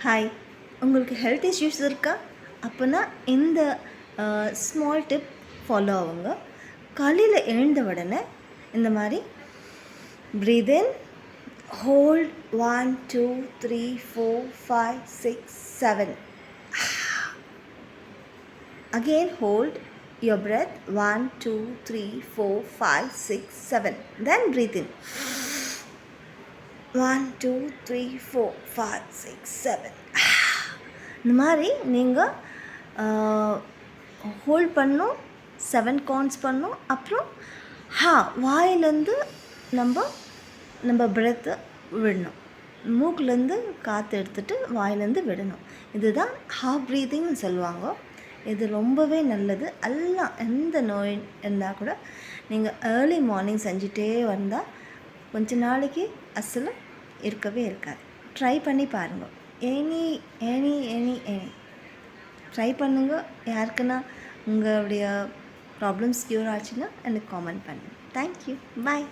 Hi, உங்களுக்கு health issues இருக்கா? அப்போனா இந்த ஸ்மால் டிப் ஃபாலோ ஆகுங்க. காலையில் எழுந்த உடனே இந்த மாதிரி breath in, hold 1 2 3 4 5 6 7. Again hold your breath 1 2 3 4 5 6 7. Then breathe in 1 2 3 4 5 6 7. இந்த மாதிரி நீங்கள் ஹோல்ட் பண்ணணும், 7 கவுண்ட்ஸ் பண்ணணும். அப்புறம் வாயிலேருந்து நம்ம பிரெத்தை விடணும். மூக்குலேருந்து காற்று எடுத்துகிட்டு வாயிலேருந்து விடணும். இதுதான் ஹாஃப் ப்ரீதிங்னு சொல்லுவாங்க. இது ரொம்பவே நல்லது. எல்லாம் எந்த நோய் இருந்தால் கூட நீங்கள் ஏர்லி மார்னிங் செஞ்சுட்டே வந்தால் கொஞ்ச நாளைக்கு அசலும் இருக்கவே இருக்காது. ட்ரை பண்ணி பாருங்கள். எனி ட்ரை பண்ணுங்க. யாருக்குன்னா உங்களுடைய ப்ராப்ளம்ஸ் க்யூர் ஆச்சுன்னா எனக்கு காமெண்ட் பண்ணுங்கள். தேங்க்யூ, பாய்.